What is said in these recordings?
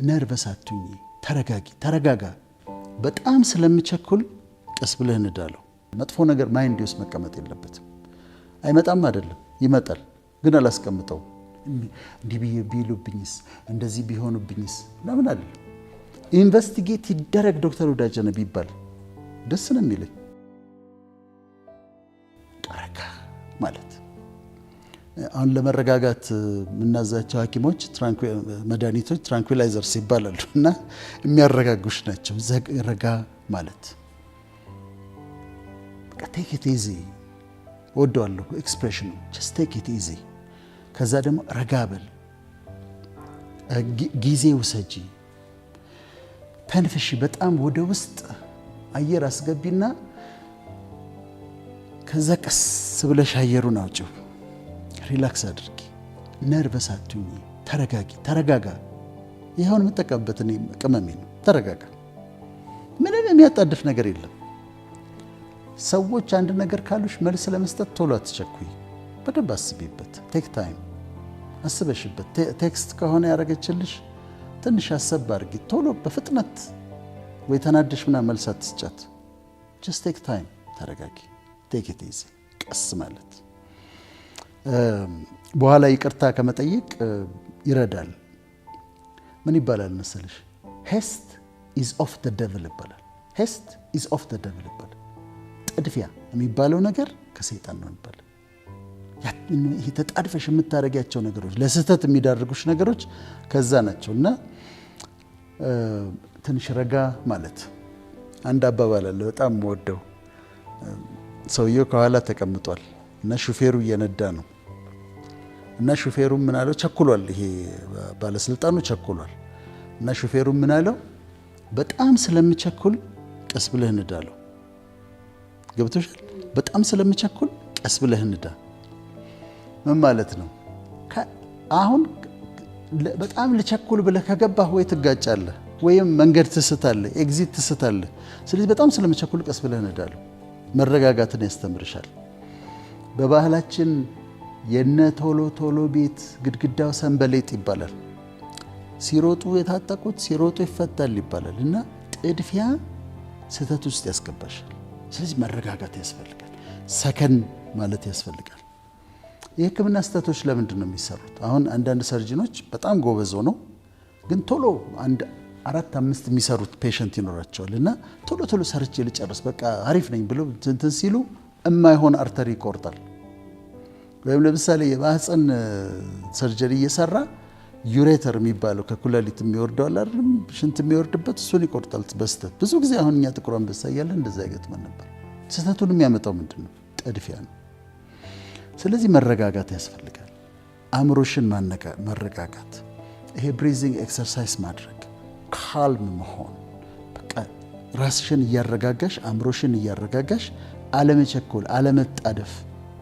ነርቨስ አትሁኚ ተረጋጋ በጣም ስለምቸኩል ቀስ ብለህ እንዳለው መጥፎ ነገር ማይንድ ውስጥ መቀመጥ የለበትም አይመጣም አይደለም ይመጣል ግን አላስቀምጠው እንዲህ ቢሉብኝስ እንደዚህ ቢሆኑብኝስ ለምን አይደል ኢንቨስቲጌት ይደረግ ዶክተር ወዳጀነ ቢባል ደስ ነው የሚለኝ ረጋ ማለት አሁን ለመረጋጋት ምናዛቸው ሐኪሞች መድኃኒቶች ትራንኩላይዘርስ ይባላሉና የሚያረጋጉሽ ናቸው ረጋ ማለት take it easy ወደዋለሁ ኤክስፕሬሽኑ just take it easy ከዛ ደግሞ ረጋበል ጊዜ ውሰጂ ተንፍሺ በጣም ወደ ውስጥ አየር አስገቢና ከዛ ቀስ ብለሽ አየሩን አውጪው ሪላክስ አድርጊ ነርቨስ አትሁኚ ተረጋጋ ይሄውን መጠቀምበት እኔ ቅመሜ ነው ተረጋጋ ምንም የሚያጣድፍ ነገር የለም ሰዎች አንድ ነገር ካሉሽ መልስ ለመስጠት ቶሎ አትቸኩይ በደንብ አስቢበት ቴክ ታይም አስበሽበት ቴክስት ከሆነ ያረጋችልሽ ትንሽ አሰብ አድርጊ ቶሎ በፍጥነት ወይ ተናደሽ ምናምን መልስ አትስጫት just take time ተረጋጊ take it easy ቀስ ማለት በኋላ ይቅርታ ከመጠየቅ ይረዳል ምን ይባላል መሰለሽ haste is of the devil ይባላል haste is of the devil ይባላል ጥድፊያ የሚባለው ነገር ከሰይጣን ነው ይባላል ይሄ ተጣድፈሽ የምታረጋቸው ነገሮች ለስህተት የሚዳርጉሽ ነገሮች ከዛ ናቸውና ትንሽ ረጋ ማለት አንድ አባባል አለ በጣም ወደው ሰውየው ከኋላ ተቀምጧል እና ሹፌሩ እየነዳ ነው እና ሹፌሩ ምን አለው ቸኩሏል ይሄ ባለስልጣኑ ቸኩሏል እና ሹፌሩ ምን አለው በጣም ስለምቸኩል ቀስ ብለህ እንዳለው ገብቶሻል በጣም ስለምቸኩል ቀስ ብለህ እንዳ ምን ማለት ነው አሁን በጣም ልቸኩል ብለህ ከገባህ ወይ ትጋጫለህ ወይም መንገድ ትስታለህ ኤግዚት ትስታለህ ስለዚህ በጣም ስለምቸኩል ቀስ ብለህ እንዳለው መረጋጋትን ያስተምርሻል በባህላችን የነ ቶሎ ቤት ግድግዳው ሰንበሌጥ ይባላል ሲሮጡ የታጠቁት ሲሮጡ ይፈታል ይባላል እና ጥድፊያ ስህተት ውስጥ ያስገባሻል ስለዚህ መረጋጋት ያስፈልጋል ሰከን ማለት ያስፈልጋል የህክምና ስህተቶች ለምንድን ነው የሚሰሩት አሁን አንዳንድ ሰርጂኖች በጣም ጎበዝ ነው ግን ቶሎ አንድ 4-5 የሚሰሩት ፔሸንት ይኖራቸዋልና ቶሎ ሰርቼ ልጨርስ በቃ አሪፍ ነኝ ብለው እንትን ሲሉ የማይሆን አርተሪ ይቆርጣል ወይም ለምሳሌ የማህፀን ሰርጀሪ እየሰራ ዩሬተር የሚባለው ከኩላሊት የሚወርደው አይደል ሽንት የሚወርድበት እሱን ይቆርጣል በስተት ብዙ ጊዜ አሁን እኛ ጥቁር አንበሳ እያለን እንደዛ ይገጥመን ነበር ስህተቱን የሚያመጣው ምንድነው ጥድፊያ ነው ስለዚህ መረጋጋት ያስፈልጋል አእምሮሽን መረጋጋት ይሄ ብሪዚንግ ኤክሰርሳይዝ ማድረግ ካልም መሆን በቃ ራስሽን እያረጋጋሽ አእምሮሽን እያረጋጋሽ አለመቸኮል አለመጣደፍ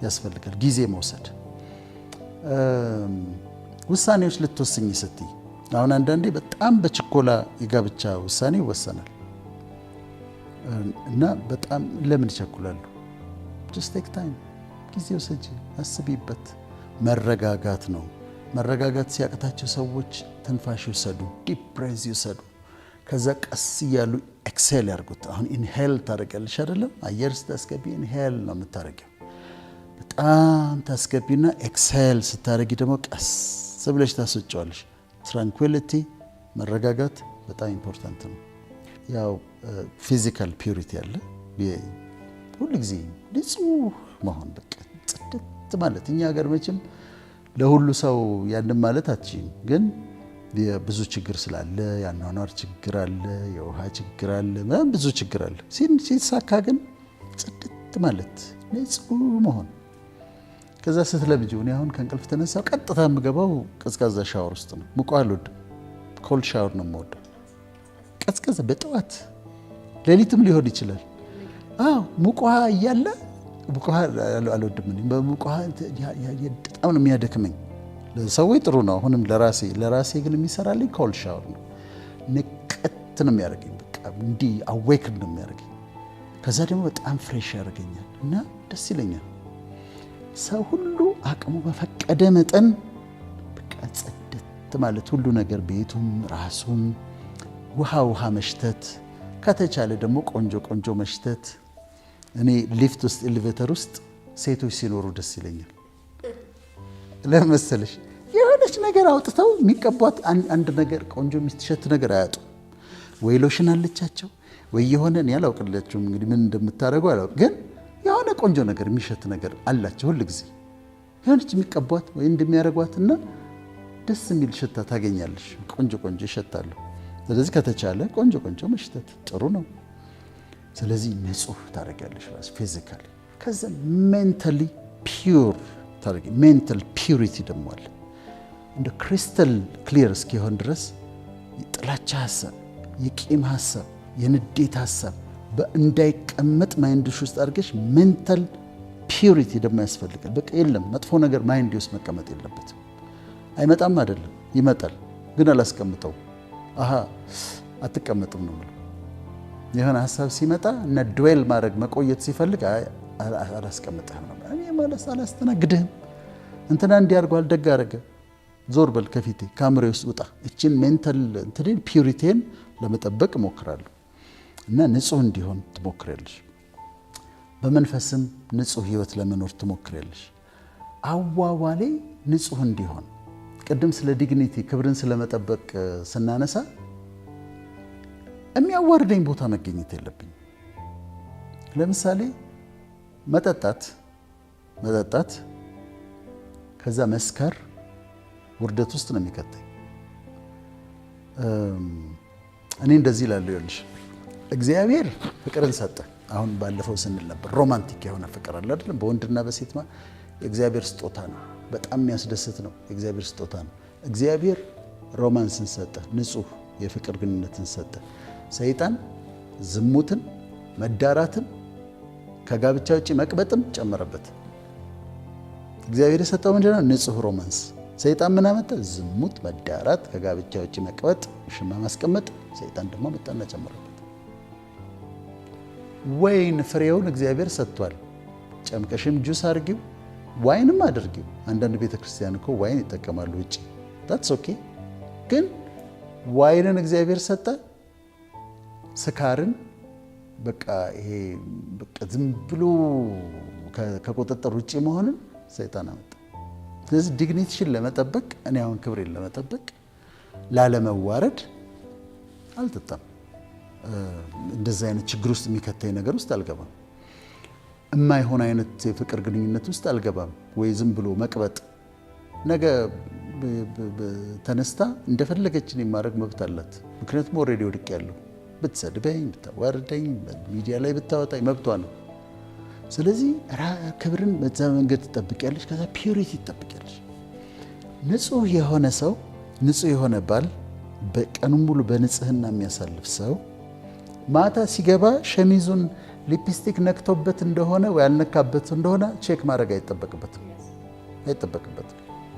ያስፈልጋል ጊዜ መውሰድ ውሳኔዎች ልትወስኝ ስትይ አሁን አንዳንዴ በጣም በችኮላ የጋብቻ ውሳኔ ይወሰናል እና በጣም ለምን ይቸኩላሉ just take time ጊዜ ወሰጂ አስቢበት መረጋጋት ነው መረጋጋት ሲያቅታቸው ሰዎች ትንፋሽ ይወሰዱ ዲፕ ብሬዝ ይወሰዱ ከዛ ቀስ እያሉ ኤክሴል ያርጉት አሁን ኢንሄል ታረጋለሽ አይደለም አየር ስታስገቢ ኢንሄል ነው የምታረጊው በጣም ታስገቢና ኤክሴል ስታረጊ ደግሞ ቀስ ብለሽ ታስወጪዋለሽ ትራንኩሊቲ መረጋጋት በጣም ኢምፖርታንት ነው ያው ፊዚካል ፒዩሪቲ አለ ሁሉ ጊዜ ንጹህ መሆን በቃ ጽድት ማለት እኛ ሀገር መቼም ለሁሉ ሰው ያንን ማለት አትችይም ግን ብዙ ችግር ስላለ ያኗኗር ችግር አለ የውሃ ችግር አለ ብዙ ችግር አለ ሲሳካ ግን ጽድት ማለት ንጹህ መሆን ከዛ ስትለምጂው እኔ አሁን ከእንቅልፍ ተነሳው ቀጥታ የምገባው ቀዝቃዛ ሻወር ውስጥ ነው ሙቀት አልወድም ኮልድ ሻወር ነው የምወደው ቀዝቀዝ በጠዋት ሌሊትም ሊሆን ይችላል ሙቀት እያለ ሙቀት አልወድም በሙቀት በጣም ነው የሚያደክመኝ ለሰው ጥሩ ነው አሁንም ለራሴ ግን የሚሰራልኝ ኮልድ ሻወር ነው ንቅት ነው የሚያደርገኝ በቃ እንዲ አዌክን ነው የሚያደርገኝ ከዛ ደግሞ በጣም ፍሬሽ ያደርገኛል እና ደስ ይለኛል ሰው ሁሉ አቅሙ በፈቀደ መጠን በቃ ጽድት ማለት ሁሉ ነገር ቤቱም ራሱም ውሃ መሽተት ከተቻለ ደግሞ ቆንጆ መሽተት። እኔ ሊፍት ውስጥ ኤሌቬተር ውስጥ ሴቶች ሲኖሩ ደስ ይለኛል። ለምን መሰለሽ? የሆነች ነገር አውጥተው የሚቀቧት አንድ ነገር ቆንጆ የሚሽት ነገር አያጡ። ወይ ሎሽን አለቻቸው ወይ የሆነ እኔ አላውቅላቸውም እንግዲህ ምን እንደምታደርጉ አላውቅ፣ ግን የሆነ ቆንጆ ነገር የሚሸት ነገር አላቸው ሁሉ ጊዜ የሆነች የሚቀቧት ወይ እንደሚያደርጓትና ደስ የሚል ሽታ ታገኛለሽ። ቆንጆ ይሸታሉ። ስለዚህ ከተቻለ ቆንጆ መሽተት ጥሩ ነው። ስለዚህ ንጹህ ታደርጊያለሽ ራስ ፊዚካሊ። ከዛ ሜንታሊ ፒውር ታደርጊ። ሜንታል ፒውሪቲ ደግሞ አለ። እንደ ክሪስታል ክሊር እስኪሆን ድረስ የጥላቻ ሀሳብ፣ የቂም ሀሳብ፣ የንዴት ሀሳብ እንዳይቀመጥ ማይንድሽ ውስጥ አድርገሽ ሜንታል ፒውሪቲ ደግሞ ያስፈልጋል። በቃ የለም መጥፎ ነገር ማይንድ ውስጥ መቀመጥ የለበትም። አይመጣም አይደለም ይመጣል፣ ግን አላስቀምጠው። አትቀመጥም ነው የምለው። የሆነ ሀሳብ ሲመጣ እና ድዌል ማድረግ መቆየት ሲፈልግ አላስቀምጥህም ነው እኔ ማለት አላስተናግድህም። እንትና እንዲያርጓል ደግ አደረገ፣ ዞር በል ከፊቴ ካሜራ ውስጥ ውጣ። እቺን ሜንታል እንትኔን ፒውሪቲን ለመጠበቅ እሞክራለሁ እና ንጹህ እንዲሆን ትሞክሪያለሽ። በመንፈስም ንጹህ ህይወት ለመኖር ትሞክሪያለሽ። አዋዋሌ ንጹህ እንዲሆን ቅድም ስለ ዲግኒቲ ክብርን ስለመጠበቅ ስናነሳ የሚያዋርደኝ ቦታ መገኘት የለብኝም። ለምሳሌ መጠጣት ከዛ መስከር ውርደት ውስጥ ነው የሚከተኝ። እኔ እንደዚህ እላለሁ፣ ይኸውልሽ እግዚአብሔር ፍቅርን ሰጠ። አሁን ባለፈው ስንል ነበር ሮማንቲክ የሆነ ፍቅር አለ አይደለም? በወንድና በሴት የእግዚአብሔር ስጦታ ነው። በጣም የሚያስደስት ነው። የእግዚአብሔር ስጦታ ነው። እግዚአብሔር ሮማንስን ሰጠ፣ ንጹህ የፍቅር ግንኙነትን ሰጠ። ሰይጣን ዝሙትን፣ መዳራትን፣ ከጋብቻ ውጭ መቅበጥም ጨመረበት። እግዚአብሔር የሰጠው ምንድነው? ንጹህ ሮማንስ። ሰይጣን ምን አመጣ? ዝሙት፣ መዳራት፣ ከጋብቻ ውጭ መቅበጥ፣ ሽማ ማስቀመጥ። ሰይጣን ደግሞ መጣና ጨመረበት። ወይን ፍሬውን እግዚአብሔር ሰጥቷል። ጨምቀሽም ጁስ አድርጊው፣ ዋይንም አድርጊው። አንዳንድ ቤተክርስቲያን እኮ ዋይን ይጠቀማሉ ውጭ። ታትስ ኦኬ። ግን ዋይንን እግዚአብሔር ሰጠ። ስካርን በቃ ይሄ በቃ ዝም ብሎ ከቁጥጥር ውጭ መሆንን ሰይጣን አመጣ። ስለዚህ ዲግኒቲሽን ለመጠበቅ እኔ አሁን ክብሬን ለመጠበቅ ላለመዋረድ አልጠጣም። እንደዚህ አይነት ችግር ውስጥ የሚከተኝ ነገር ውስጥ አልገባም። የማይሆን አይነት የፍቅር ግንኙነት ውስጥ አልገባም። ወይ ዝም ብሎ መቅበጥ። ነገ ተነስታ እንደፈለገችን የማድረግ መብት አላት። ምክንያቱም ኦልሬዲ ወድቅ ያለው ብትሰድበኝ፣ ብታዋርደኝ፣ ሚዲያ ላይ ብታወጣኝ መብቷ ነው። ስለዚህ ክብርን በዛ መንገድ ትጠብቂያለሽ። ከዛ ፒዩሪቲ ትጠብቂያለሽ። ንጹህ የሆነ ሰው፣ ንጹህ የሆነ ባል፣ በቀኑን ሙሉ በንጽህና የሚያሳልፍ ሰው ማታ ሲገባ ሸሚዙን ሊፕስቲክ ነክቶበት እንደሆነ ወይ ያልነካበት እንደሆነ ቼክ ማድረግ አይጠበቅበትም።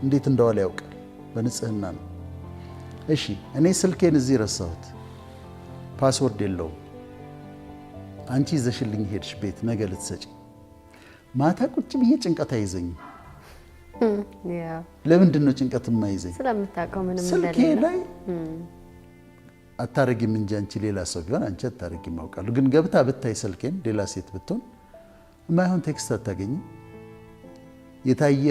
እንዴት እንደዋለ ያውቃል። በንጽህና ነው። እሺ እኔ ስልኬን እዚህ ረሳሁት፣ ፓስወርድ የለውም። አንቺ ይዘሽልኝ ሄድሽ ቤት ነገ ልትሰጪ። ማታ ቁጭ ብዬ ጭንቀት አይዘኝም። ለምንድን ነው ጭንቀት የማይዘኝ? ስለምታውቀው ምንም ስልኬ ላይ አታረጊም እንጂ አንቺ ሌላ ሰው ቢሆን አንቺ አታረጊም አውቃለሁ። ግን ገብታ ብታይ ስልኬን ሌላ ሴት ብትሆን የማይሆን ቴክስት አታገኝም። የታየ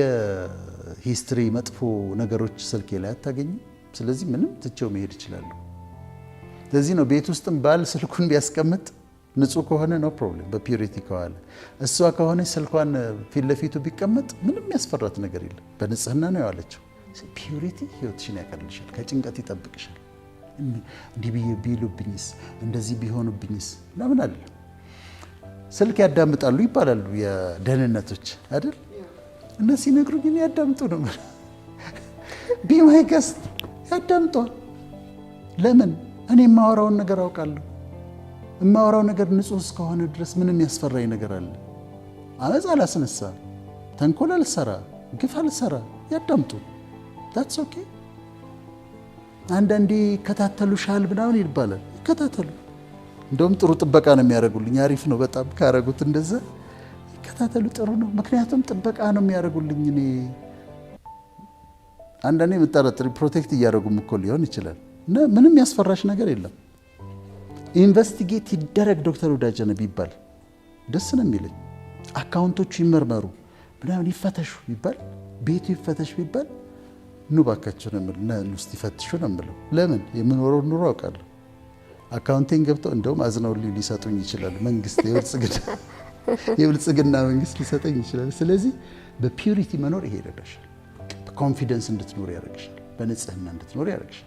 ሂስትሪ መጥፎ ነገሮች ስልኬ ላይ አታገኝም። ስለዚህ ምንም ትቼው መሄድ እችላለሁ። ለዚህ ነው ቤት ውስጥም ባል ስልኩን ቢያስቀምጥ ንጹህ ከሆነ ኖ ፕሮብሌም፣ በፒዩሪቲ ከዋለ። እሷ ከሆነ ስልኳን ፊት ለፊቱ ቢቀመጥ ምንም ያስፈራት ነገር የለም። በንጽህና ነው ያለችው። ፒዩሪቲ ህይወትሽን ያቀልልሻል፣ ከጭንቀት ይጠብቅሻል። እንዲህ ቢሉብኝስ፣ እንደዚህ ቢሆኑብኝስ ለምን አለ። ስልክ ያዳምጣሉ ይባላሉ የደህንነቶች አይደል? እነሱ ሲነግሩኝ ያዳምጡ ነው። ቢማይ ገስት ያዳምጧል። ለምን? እኔ የማወራውን ነገር አውቃለሁ። የማወራው ነገር ንጹህ እስከሆነ ድረስ ምንም ያስፈራኝ ነገር አለ? አመፅ አላስነሳ፣ ተንኮል አልሰራ፣ ግፍ አልሰራ። ያዳምጡ። ታትስ ኦኬ። አንዳንዴ ይከታተሉሻል ምናምን ይባላል። ይከታተሉ። እንደውም ጥሩ ጥበቃ ነው የሚያደርጉልኝ። አሪፍ ነው በጣም ካረጉት እንደዛ ይከታተሉ። ጥሩ ነው። ምክንያቱም ጥበቃ ነው የሚያደርጉልኝ። እኔ አንዳንዴ የምጠረጥሪ ፕሮቴክት እያደረጉም እኮ ሊሆን ይችላል። እና ምንም ያስፈራሽ ነገር የለም። ኢንቨስቲጌት ይደረግ ዶክተር ወዳጀነ ቢባል ደስ ነው የሚለኝ። አካውንቶቹ ይመርመሩ ምናምን ይፈተሹ ቢባል ቤቱ ይፈተሽ ቢባል ኑ ባካችሁ ነው የምለው። ና ውስጥ ይፈትሹ ነው የምለው። ለምን የምኖረው ኑሮ አውቃለሁ። አካውንቴን ገብተው እንደውም አዝነውልኝ ሊሰጡኝ ይችላል። መንግስት የብልጽግና መንግስት ሊሰጠኝ ይችላል። ስለዚህ በፒዩሪቲ መኖር ይሄ ይረዳሻል። በኮንፊደንስ እንድትኖር ያደርግሻል። በንጽህና እንድትኖር ያደርግሻል።